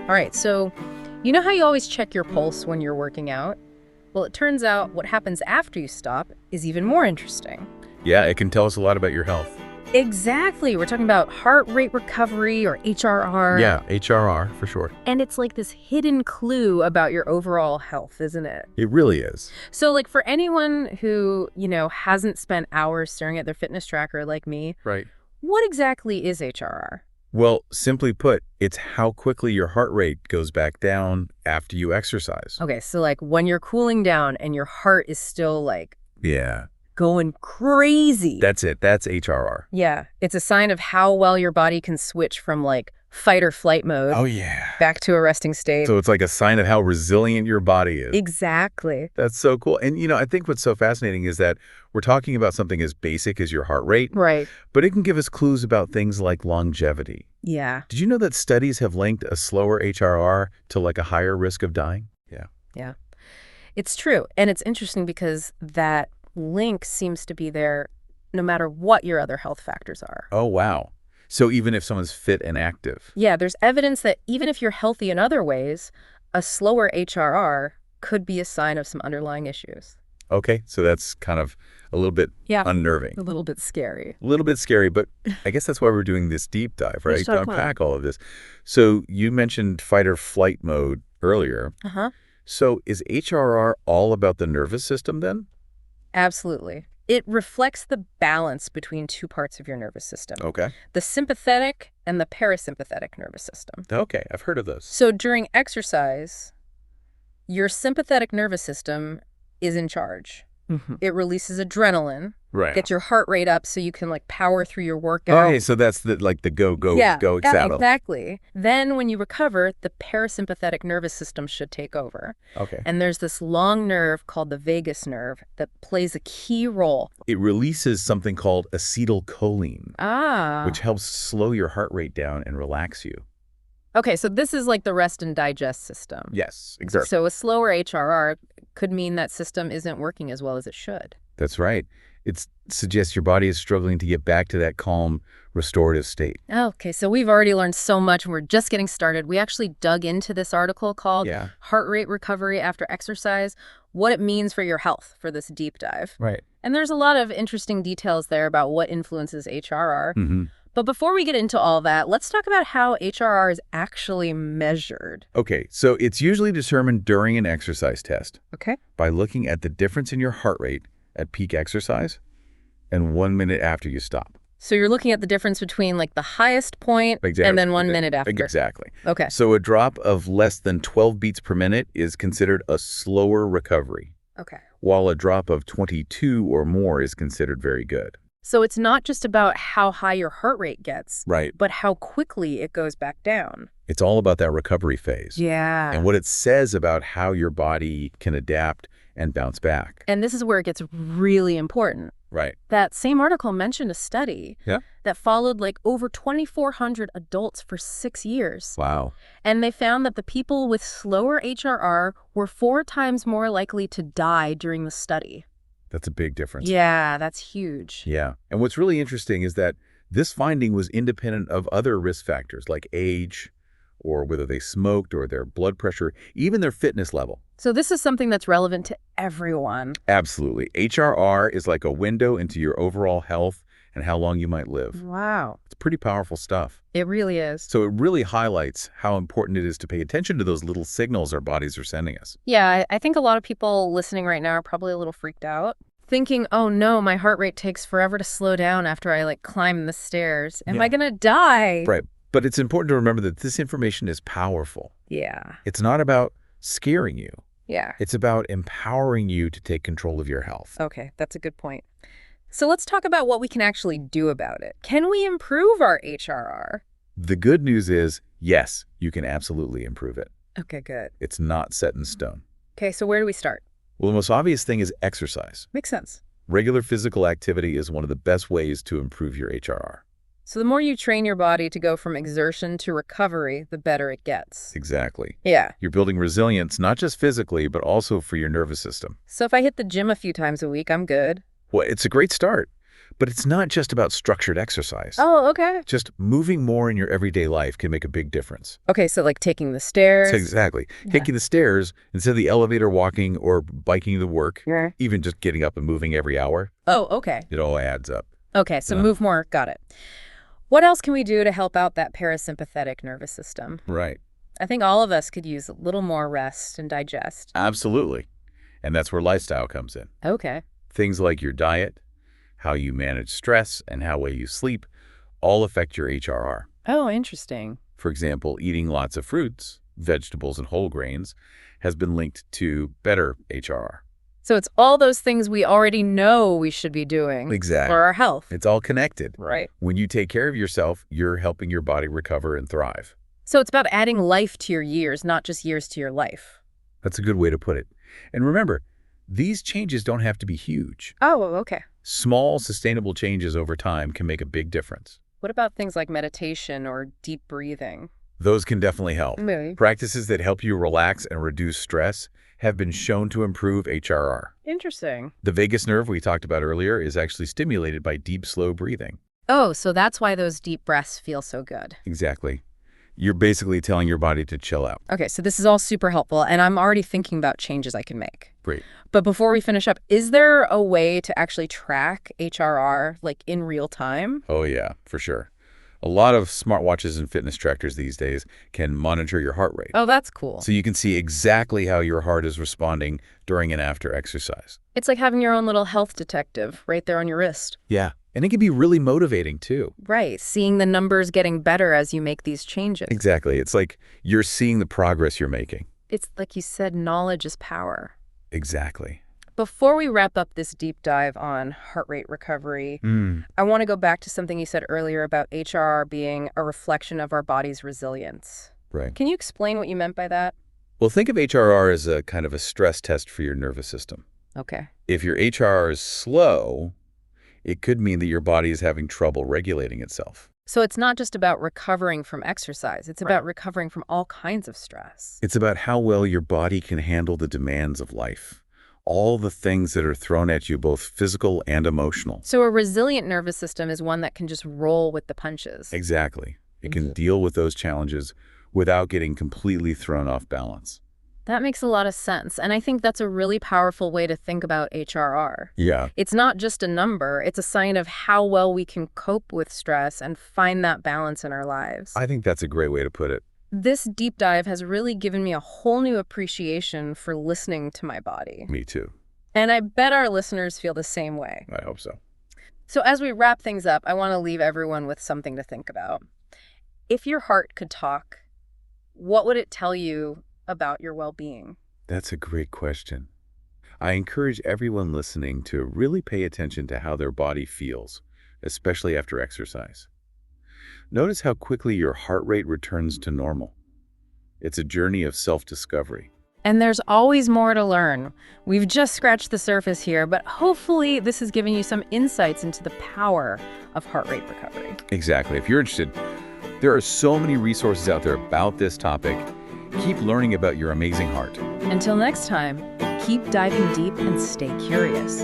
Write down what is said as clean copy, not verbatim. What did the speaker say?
All right, so you know how you always check your pulse when you're working out? Well, it turns out what happens after you stop is even more interesting. Yeah, it can tell us a lot about your health. Exactly. We're talking about heart rate recovery, or HRR. Yeah, HRR for short. And it's like this hidden clue about your overall health, isn't it? It really is. So like for anyone who, hasn't spent hours staring at their fitness tracker like me, Right. what exactly is HRR? Well, simply put, it's how quickly your heart rate goes back down after you exercise. Okay, so like when you're cooling down and your heart is still like Yeah, going crazy. that's it. That's HRR. Yeah, it's a sign of how well your body can switch from like fight or flight mode Oh, yeah. back to a resting state. So it's like a sign of how resilient your body is. Exactly. That's so cool. And, I think what's so fascinating is that we're talking about something as basic as your heart rate, Right. but it can give us clues about things like longevity. Yeah. Did you know that studies have linked a slower HRR to like a higher risk of dying? Yeah. Yeah. It's true. And it's interesting because that link seems to be there no matter what your other health factors are. Oh, wow. So even if someone's fit and active. Yeah, there's evidence that even if you're healthy in other ways, a slower HRR could be a sign of some underlying issues. Okay, so that's kind of a little bit unnerving. A little bit scary. A little bit scary, but I guess that's why we're doing this deep dive, right? Let's To talk about unpack all of this. So you mentioned fight or flight mode earlier. Uh-huh. So is HRR all about the nervous system then? Absolutely. It reflects the balance between two parts of your nervous system, Okay. the sympathetic and the parasympathetic nervous system. Okay, I've heard of those. So during exercise, your sympathetic nervous system is in charge. Mm-hmm. It releases adrenaline, Right. gets your heart rate up so you can like power through your workout. Okay, so that's the go Yeah, saddle. exactly. Then when you recover, the parasympathetic nervous system should take over. Okay. And there's this long nerve called the vagus nerve that plays a key role. It releases something called acetylcholine, Ah. which helps slow your heart rate down and relax you. Okay, so this is like the rest and digest system. Yes, exactly. So a slower HRR could mean that system isn't working as well as it should. That's right. It suggests your body is struggling to get back to that calm, restorative state. Okay, so we've already learned so much and we're just getting started. We actually dug into this article called Heart Rate Recovery After Exercise, what it means for your health for this deep dive. Right. And there's a lot of interesting details there about what influences HRR. Mm-hmm. But before we get into all that, let's talk about how HRR is actually measured. Okay, so it's usually determined during an exercise test Okay. by looking at the difference in your heart rate at peak exercise and 1 minute after you stop. So you're looking at the difference between like the highest point Exactly. and then 1 minute after. Exactly. Okay. So a drop of less than 12 beats per minute is considered a slower recovery, Okay. while a drop of 22 or more is considered very good. So it's not just about how high your heart rate gets, Right. but how quickly it goes back down. It's all about that recovery phase. Yeah. And what it says about how your body can adapt and bounce back. And this is where it gets really important. Right. That same article mentioned a study that followed like over 2,400 adults for 6 years. Wow. And they found that the people with slower HRR were 4 times more likely to die during the study. That's a big difference. Yeah, that's huge. Yeah. And what's really interesting is that this finding was independent of other risk factors like age, or whether they smoked, or their blood pressure, even their fitness level. So this is something that's relevant to everyone. Absolutely. HRR is like a window into your overall health and how long you might live. Wow. It's pretty powerful stuff. It really is. So it really highlights how important it is to pay attention to those little signals our bodies are sending us. Yeah, I think a lot of people listening right now are probably a little freaked out, thinking, oh no, my heart rate takes forever to slow down after I like climb the stairs. Am I gonna die? Right. But it's important to remember that this information is powerful. Yeah. It's not about scaring you. Yeah. It's about empowering you to take control of your health. Okay, that's a good point. So let's talk about what we can actually do about it. Can we improve our HRR? The good news is, yes, you can absolutely improve it. Okay, good. It's not set in stone. Okay, so where do we start? Well, the most obvious thing is exercise. Makes sense. Regular physical activity is one of the best ways to improve your HRR. So the more you train your body to go from exertion to recovery, the better it gets. Exactly. Yeah. You're building resilience, not just physically, but also for your nervous system. So if I hit the gym a few times a week, I'm good. Well, it's a great start. But it's not just about structured exercise. Oh, okay. Just moving more in your everyday life can make a big difference. Okay, so like taking the stairs. Exactly. Yeah. Taking the stairs instead of the elevator, walking or biking to work, Yeah. even just getting up and moving every hour. Oh, okay. It all adds up. Okay, so move more. Got it. What else can we do to help out that parasympathetic nervous system? Right. I think all of us could use a little more rest and digest. Absolutely. And that's where lifestyle comes in. Okay. Things like your diet, how you manage stress, and how well you sleep all affect your HRR. Oh, interesting. For example, eating lots of fruits, vegetables, and whole grains has been linked to better HRR. So it's all those things we already know we should be doing Exactly. for our health. It's all connected. Right. When you take care of yourself, you're helping your body recover and thrive. So it's about adding life to your years, not just years to your life. That's a good way to put it. And remember, these changes don't have to be huge. Oh, okay. Small, sustainable changes over time can make a big difference. What about things like meditation or deep breathing? Those can definitely help. Maybe. Practices that help you relax and reduce stress have been shown to improve HRR. Interesting. The vagus nerve we talked about earlier is actually stimulated by deep, slow breathing. Oh, so that's why those deep breaths feel so good. Exactly. You're basically telling your body to chill out. Okay, so this is all super helpful, and I'm already thinking about changes I can make. Great. But before we finish up, is there a way to actually track HRR, like in real time? Oh, yeah, for sure. A lot of smartwatches and fitness trackers these days can monitor your heart rate. Oh, that's cool. So you can see exactly how your heart is responding during and after exercise. It's like having your own little health detective right there on your wrist. Yeah, and it can be really motivating, too. Right, seeing the numbers getting better as you make these changes. Exactly. It's like you're seeing the progress you're making. It's like you said, knowledge is power. Exactly. Before we wrap up this deep dive on heart rate recovery, I want to go back to something you said earlier about HRR being a reflection of our body's resilience. Right. Can you explain what you meant by that? Well, think of HRR as a kind of a stress test for your nervous system. Okay. If your HRR is slow, it could mean that your body is having trouble regulating itself. So it's not just about recovering from exercise. It's about recovering from all kinds of stress. It's about how well your body can handle the demands of life. All the things that are thrown at you, both physical and emotional. So a resilient nervous system is one that can just roll with the punches. Exactly. It can deal with those challenges without getting completely thrown off balance. That makes a lot of sense, and I think that's a really powerful way to think about HRR. Yeah. It's not just a number, it's a sign of how well we can cope with stress and find that balance in our lives. I think that's a great way to put it. This deep dive has really given me a whole new appreciation for listening to my body. Me too. And I bet our listeners feel the same way. I hope so. So as we wrap things up, I want to leave everyone with something to think about. If your heart could talk, what would it tell you about your well-being? That's a great question. I encourage everyone listening to really pay attention to how their body feels, especially after exercise. Notice how quickly your heart rate returns to normal. It's a journey of self-discovery. And there's always more to learn. We've just scratched the surface here, but hopefully this has given you some insights into the power of heart rate recovery. Exactly. If you're interested, there are so many resources out there about this topic. Keep learning about your amazing heart. Until next time, keep diving deep and stay curious.